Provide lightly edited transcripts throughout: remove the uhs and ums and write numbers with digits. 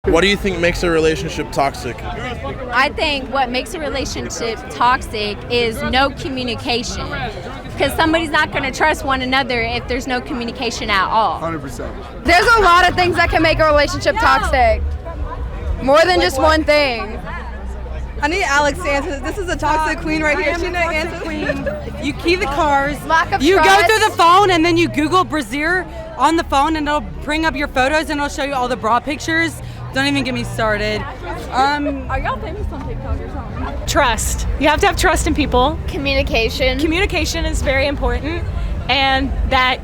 What do you think makes a relationship toxic? I think what makes a relationship toxic is no communication. Because somebody's not going to trust one another if there's no communication at all. 100%. There's a lot of things that can make a relationship toxic. More than just one thing. I need Alex to answer this. This is a toxic queen right here. She knows answer. Queen. You key the cars. Lack of you trust. go through the phone and then you Google brassiere on the phone and it'll bring up your photos and it'll show you all the bra pictures. Don't even get me started. Are y'all famous on TikTok or something? Trust. You have to have trust in people. Communication. Communication is very important, and that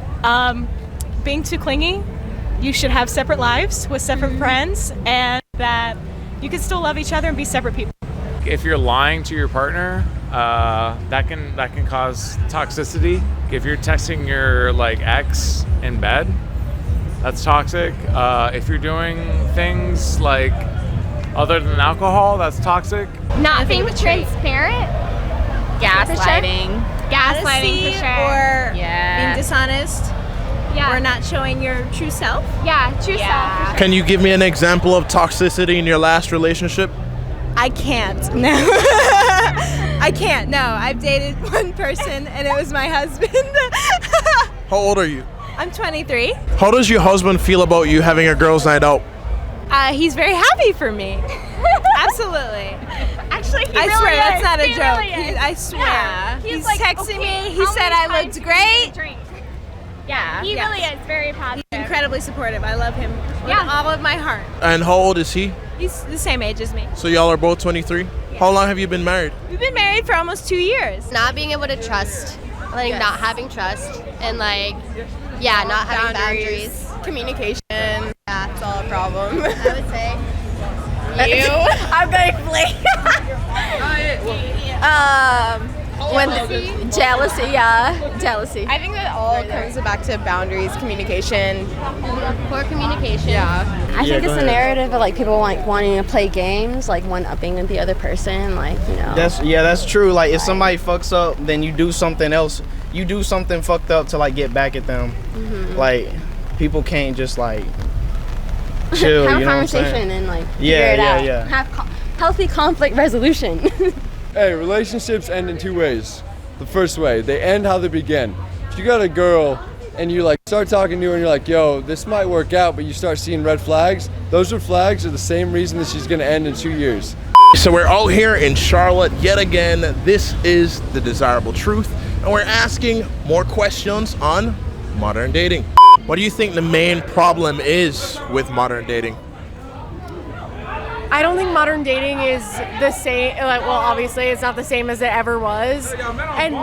being too clingy, you should have separate lives with separate friends, and that you can still love each other and be separate people. If you're lying to your partner, that can cause toxicity. If you're texting your ex in bed, that's toxic. If you're doing things other than alcohol, that's toxic. Not being transparent. Gaslighting. Gaslighting for sure. Or Yeah. being dishonest. Yeah. Or not showing your true self. Yeah, true self. Can you give me an example of toxicity in your last relationship? I can't. No. I can't. No. I've dated one person and it was my husband. How old are you? I'm 23. How does your husband feel about you having a girls' night out? He's very happy for me. Absolutely. Actually, I swear that's not a joke. Really I swear. Yeah. He's like, texting okay, me. He how said many I looked times great. drink? Yeah, he Yes. really is very positive. He's incredibly supportive. I love him with Yeah. all of my heart. And how old is he? He's the same age as me. So y'all are both 23? How long have you been married? We've been married for almost 2 years. Not being able to trust. Yes. Not having trust. And not having boundaries. Communication. That's all a problem. I would say. You? I'm going to play. Jealousy. I think that all comes back to boundaries, communication. Poor communication. Yeah. I think it's a narrative of people wanting to play games, one-upping the other person, That's true. If somebody fucks up, then you do something else. You do something fucked up to get back at them. Mm-hmm. People can't just chill. have you a know what I'm conversation saying? and figure it out. Yeah. Have healthy conflict resolution. Hey, relationships end in two ways. The first way, they end how they begin. If you got a girl and you start talking to her and you're like, yo, this might work out, but you start seeing red flags, those red flags are the same reason that she's gonna end in 2 years. So we're out here in Charlotte yet again. This is The Desirable Truth, and we're asking more questions on modern dating. What do you think the main problem is with modern dating? I don't think modern dating is the same. Obviously, it's not the same as it ever was. And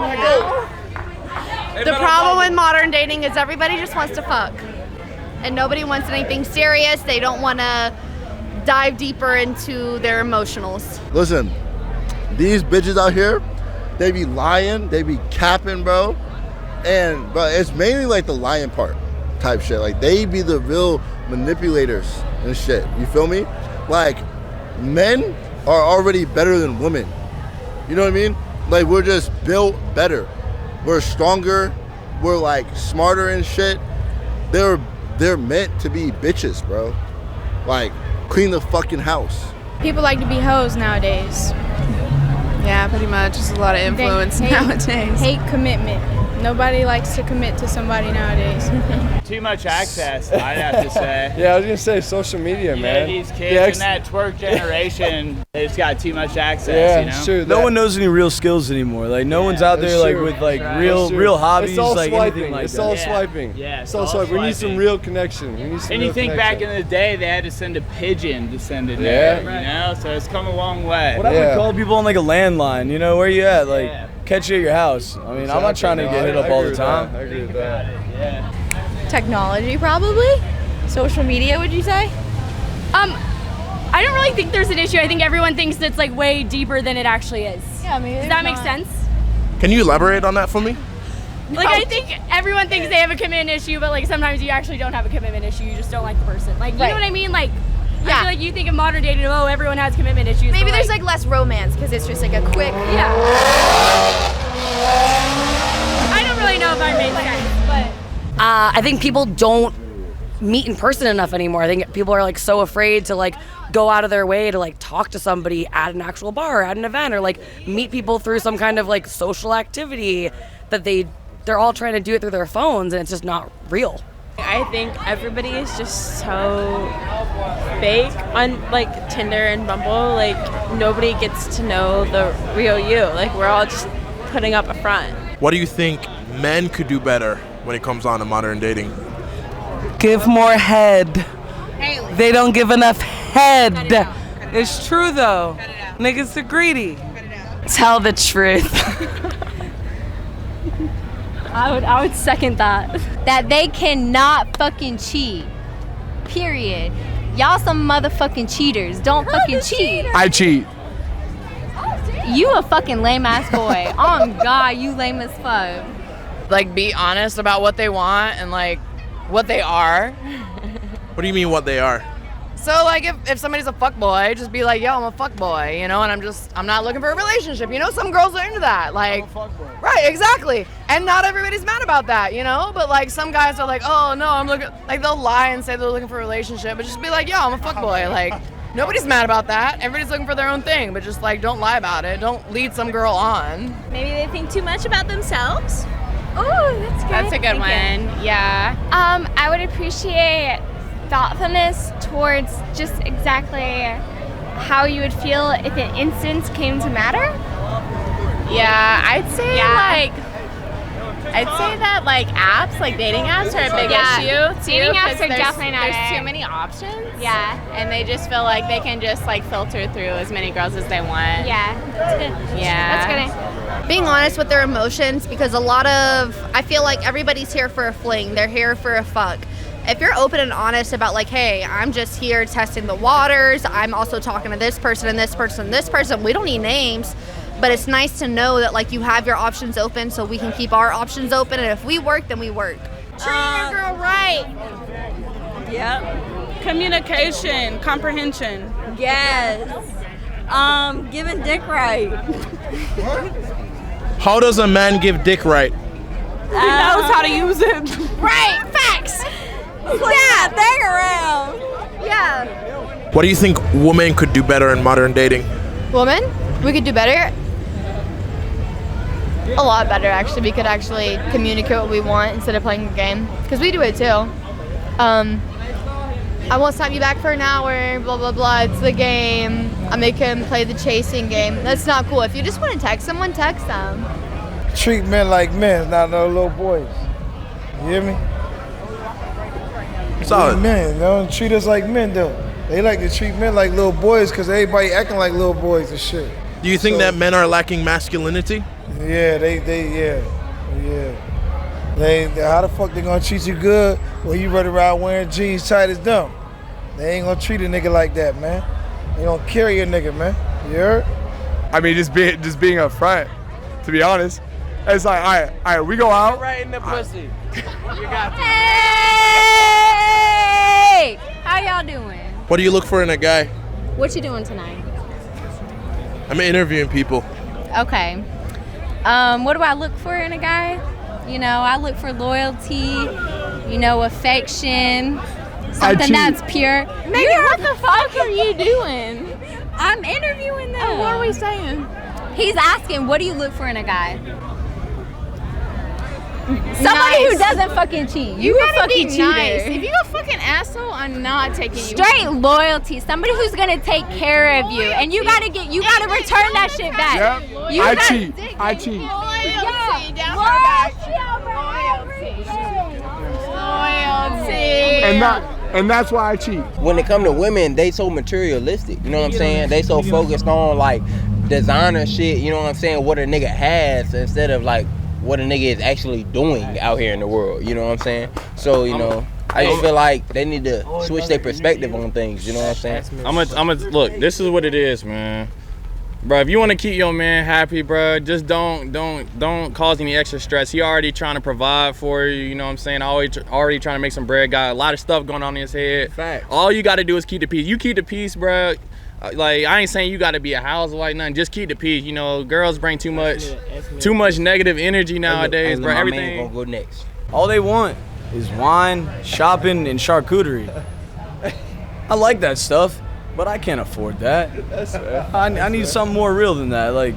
the problem with modern dating is everybody just wants to fuck. And nobody wants anything serious. They don't want to dive deeper into their emotionals. Listen, these bitches out here, they be lying, they be capping, bro. And, bro, it's mainly the lying part type shit. They be the real manipulators and shit. You feel me? Men are already better than women. You know what I mean? We're just built better. We're stronger. We're smarter and shit. They're meant to be bitches, bro. Clean the fucking house. People like to be hoes nowadays. yeah, pretty much. There's a lot of influence nowadays. Hate commitment. Nobody likes to commit to somebody nowadays. Too much access, I'd have to say. Yeah, I was gonna say social media, man. These kids in that twerk generation, they just got too much access, It's true. No one knows any real skills anymore. No one's out there with real hobbies, it's all swiping. anything like it's that. all swiping. Yeah, it's all swiping. We need some real connection. And you think back in the day, they had to send a pigeon to send it there, So it's come a long way. What I would call people on a landline, where you at? Catch you at your house. I mean, I'm not trying to get hit up all the time. I agree with that. Technology, probably. Social media, would you say? I don't really think there's an issue. I think everyone thinks it's way deeper than it actually is. Yeah, Does that make sense? Can you elaborate on that for me? I think everyone thinks they have a commitment issue, but sometimes you actually don't have a commitment issue. You just don't like the person. You know what I mean? I feel like you think of modern dating, everyone has commitment issues. Maybe there's less romance because it's just a quick. Yeah. I don't really know if I made sense, but. I think people don't meet in person enough anymore. I think people are like so afraid to like go out of their way to like talk to somebody at an actual bar, at an event, or like meet people through some kind of like social activity that they're all trying to do it through their phones, and it's just not real. I think everybody is just so fake on like Tinder and Bumble. Like nobody gets to know the real you. Like we're all just putting up a front. What do you think men could do better when it comes on to modern dating? Give more head. They don't give enough head. It's true though. Niggas are greedy. Tell the truth. I would second that. That they cannot fucking cheat. Period. Y'all some motherfucking cheaters. Don't fucking cheat. I cheat. You a fucking lame ass boy. Oh God, you lame as fuck. Like be honest about what they want and like what they are. What do you mean what they are? So like if somebody's a fuckboy, just be like, yo, I'm a fuckboy, you know, and I'm not looking for a relationship. You know, some girls are into that. Like right, exactly. And not everybody's mad about that, you know? But like some guys are like, oh no, I'm looking, like they'll lie and say they're looking for a relationship, but just be like, yo, I'm a fuckboy. Like nobody's mad about that. Everybody's looking for their own thing, but just like don't lie about it. Don't lead some girl on. Maybe they think too much about themselves. Oh, that's good. That's a good one. Yeah. I would appreciate thoughtfulness towards just exactly how you would feel if an instance came to matter. Yeah, I'd say that like apps, like dating apps, are a big issue too. Dating apps 'cause are there's- definitely not There's it. too many options. Yeah. And they just feel like they can just like filter through as many girls as they want. Yeah, that's good. Yeah. That's good. Being honest with their emotions, because I feel like everybody's here for a fling. They're here for a fuck. If you're open and honest about like, hey, I'm just here testing the waters. I'm also talking to this person and this person and this person. We don't need names, but it's nice to know that like you have your options open so we can keep our options open. And if we work, then we work. Treat your girl right. Yep. Communication, comprehension. Yes. Giving dick right. How does a man give dick right? He knows how to use it. Right, facts. Yeah, bang around. Yeah. What do you think women could do better in modern dating? Woman, we could do better. A lot better, actually. We could actually communicate what we want instead of playing the game. Because we do it too. I won't stop you back for an hour, blah, blah, blah. It's the game. I make him play the chasing game. That's not cool. If you just want to text someone, text them. Treat men like men, not no little boys. You hear me? Solid. Men, don't treat us like men, though. They like to treat men like little boys because everybody acting like little boys and shit. Do you think that men are lacking masculinity? Yeah, They how the fuck they gonna treat you good when you run around wearing jeans tight as them? They ain't gonna treat a nigga like that, man. They don't carry a nigga, man. You heard? I mean, just being upfront, to be honest. It's like, all right, we go out. Right in the pussy. Hey! How y'all doing? What do you look for in a guy? What you doing tonight? I'm interviewing people. Okay. What do I look for in a guy? You know, I look for loyalty, you know, affection, something that's pure. Megan, what the fuck are you doing? I'm interviewing them. Oh, what are we saying? He's asking, what do you look for in a guy? Somebody who doesn't fucking cheat. You a fucking cheater. Nice. If you a fucking asshole, I'm not taking you. Straight loyalty. Somebody who's gonna take care of you, and you gotta return that shit back. Yep. You I gotta- cheat. I cheat. And that's why I cheat. When it come to women, they so materialistic. You know what I'm saying? They so focused on like designer shit. You know what I'm saying? What a nigga has instead of like what a nigga is actually doing out here in the world. You know what I'm saying? So you know, I just feel like they need to switch their perspective on things. You know what I'm saying? I'm a look. This is what it is, man. Bro, if you want to keep your man happy, bro, just don't cause any extra stress. He already trying to provide for you, you know what I'm saying? Already trying to make some bread. Got a lot of stuff going on in his head. Facts. All you got to do is keep the peace. You keep the peace, bro. Like, I ain't saying you got to be a housewife, nothing. Just keep the peace. You know, girls bring too much negative energy nowadays, bro. My Everything. man gonna go next. All they want is wine, shopping, and charcuterie. I like that stuff, but I can't afford that. That's fair. I need something more real than that, like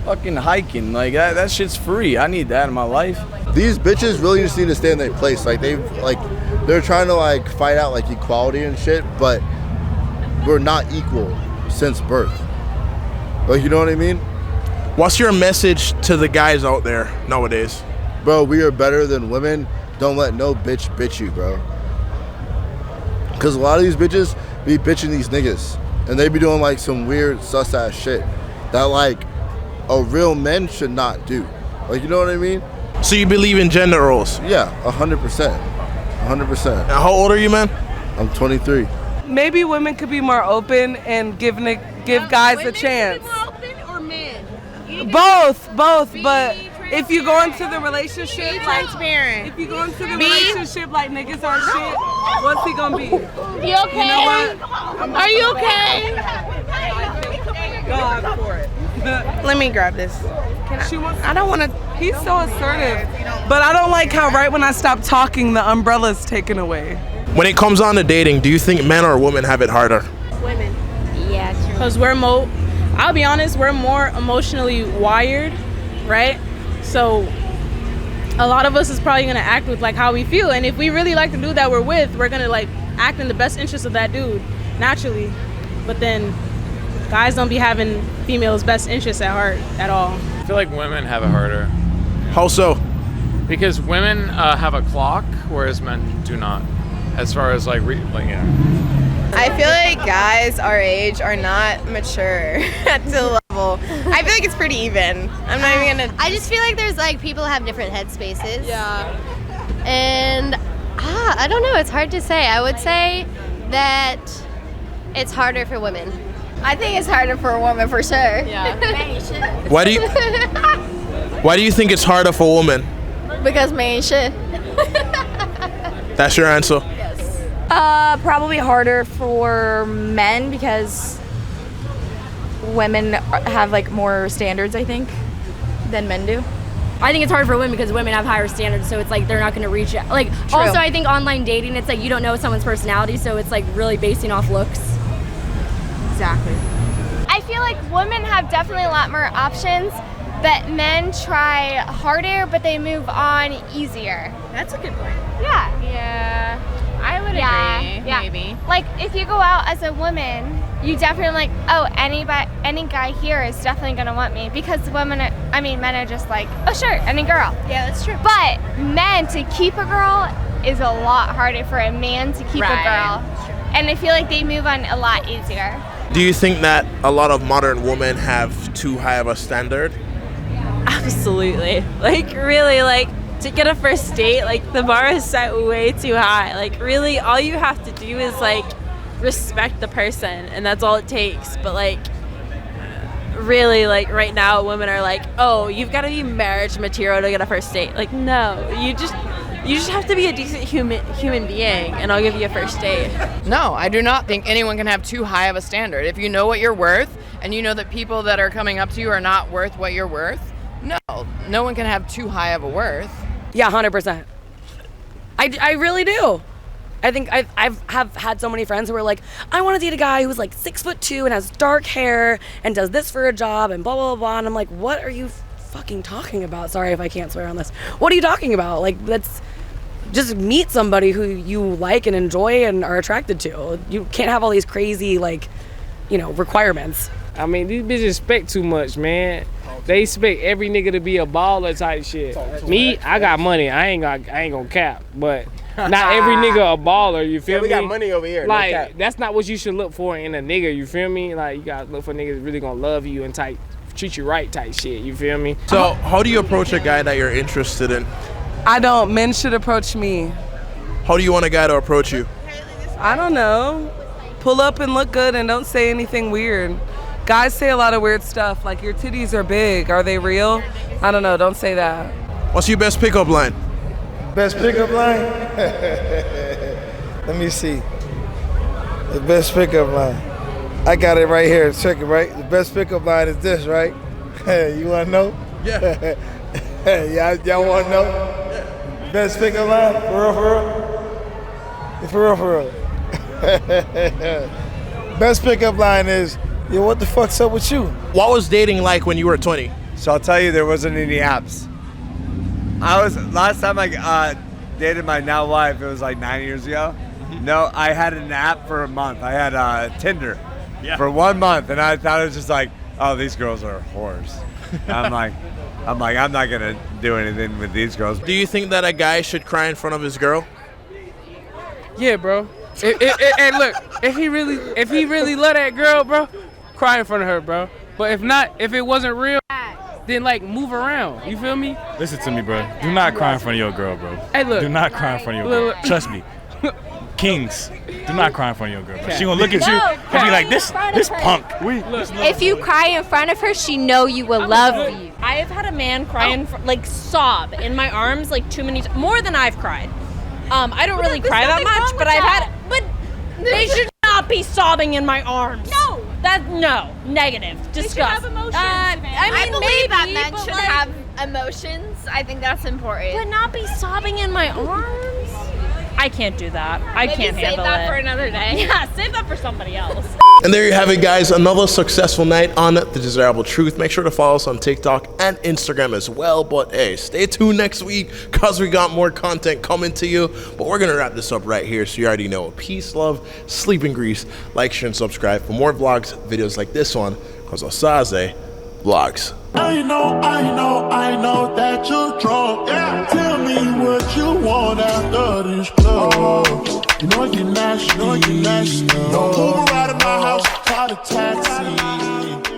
fucking hiking. Like that shit's free. I need that in my life. These bitches really just need to stay in their place. Like they're trying to like fight out like equality and shit, but we're not equal since birth. Like, you know what I mean? What's your message to the guys out there nowadays? Bro, we are better than women. Don't let no bitch bitch you, bro. Because a lot of these bitches be bitching these niggas. And they be doing like some weird sus ass shit that like a real man should not do. Like, you know what I mean? So you believe in gender roles? Yeah, 100%. 100%. Now, how old are you, man? I'm 23. Maybe women could be more open and give guys a chance. Both. But if you go into the relationship transparent. If you go into the relationship like niggas are shit, what's he gonna be? You okay? You know what? Are you okay? God for it. Let me grab this. I don't want to. He's so assertive, but I don't like how right when I stop talking, the umbrella's taken away. When it comes on to dating, do you think men or women have it harder? Women. Yeah, true. Because I'll be honest, we're more emotionally wired, right? So a lot of us is probably gonna act with like how we feel, and if we really like the dude that we're with, we're gonna like act in the best interest of that dude naturally. But then guys don't be having females' best interests at heart at all. I feel like women have it harder. How so? Because women have a clock, whereas men do not. As far as like I feel like guys our age are not mature at the level. I feel like it's pretty even. I'm not even gonna. I just feel like there's like people have different headspaces. Yeah. And I don't know. It's hard to say. I would say that it's harder for women. I think it's harder for a woman for sure. Yeah. Why do you think it's harder for women? Because man shit. That's your answer? Probably harder for men because women have like more standards, I think, than men do. I think it's hard for women because women have higher standards, so it's like they're not going to reach it. Like, True. also, I think online dating, it's like you don't know someone's personality, so it's like really basing off looks. Exactly. I feel like women have definitely a lot more options, but men try harder, but they move on easier. That's a good point. Yeah. Yeah, I would agree. Yeah. Maybe. Like, if you go out as a woman, you definitely like, oh, any guy here is definitely gonna want me, because men are just like, oh sure, any girl. Yeah, that's true. But men, to keep a girl is a lot harder for a man to keep a girl. And I feel like they move on a lot easier. Do you think that a lot of modern women have too high of a standard? Absolutely. Like, really, like, to get a first date, like, the bar is set way too high. Like, really, all you have to do is, like, respect the person, and that's all it takes. But, like, really, like, right now, women are like, oh, you've got to be marriage material to get a first date. Like, no, you just have to be a decent human being, and I'll give you a first date. No, I do not think anyone can have too high of a standard. If you know what you're worth, and you know that people that are coming up to you are not worth what you're worth, no one can have too high of a worth. Yeah, 100%. I really do. I think I've had so many friends who are like, I want to date a guy who's like 6'2" and has dark hair and does this for a job and blah, blah, blah. And I'm like, what are you fucking talking about? Sorry if I can't swear on this. What are you talking about? Like, let's just meet somebody who you like and enjoy and are attracted to. You can't have all these crazy, like, requirements. I mean, these bitches expect too much, man. They expect every nigga to be a baller type shit. Me, I got money. I ain't gonna cap, but not every nigga a baller. You feel me? We got money over here. Like, no cap. that's not what you should look for in a nigga. You feel me? Like, you gotta look for niggas that really gonna love you and treat you right type shit. You feel me? So, how do you approach a guy that you're interested in? I don't. Men should approach me. How do you want a guy to approach you? I don't know. Pull up and look good and don't say anything weird. Guys say a lot of weird stuff, like your titties are big. Are they real? I don't know. Don't say that. What's your best pickup line? Best pickup line? Let me see. The best pickup line. I got it right here. Check it, right? The best pickup line is this, right? You want to know? Yeah. Y'all want to know? Best pickup line? For real. Best pickup line is, yo, what the fuck's up with you? What was dating like when you were 20? So I'll tell you, there wasn't any apps. Last time I dated my now wife, it was like 9 years ago. No, I had an app for a month. I had Tinder for 1 month, and I thought it was just like, oh, these girls are whores. I'm like, I'm not gonna do anything with these girls. Do you think that a guy should cry in front of his girl? Yeah, bro. And look, if he really love that girl, bro, cry in front of her, bro. But if not, if it wasn't real, then like move around. You feel me? Listen to me, bro. Do not cry in front of your girl, bro. Hey, look. Do not cry in front of your girl. Look. Trust me. Kings, do not cry in front of your girl, bro. She gonna look at you and be like, this punk. If you cry in front of her, she know you will love you. I have had a man cry like sob in my arms like too many times, more than I've cried. I don't really cry that much, but I've had. But they should not be sobbing in my arms. No, negative, disgusting. I believe maybe, that men but, should like, have emotions. I think that's important. but not be sobbing in my arms. I can't do that. I can't save handle that it. for another day. Yeah, save that for somebody else. And there you have it, guys. Another successful night on The Desirable Truth. Make sure to follow us on TikTok and Instagram as well. But hey, stay tuned next week because we got more content coming to you. But we're going to wrap this up right here. So you already know. Peace, love, sleep in grease. Like, share, and subscribe for more vlogs, videos like this one. Because osazevlogs. I know that you're drunk. Yeah. Tell me what you want after this club. You know you're nasty. Don't move out of my house, call a taxi.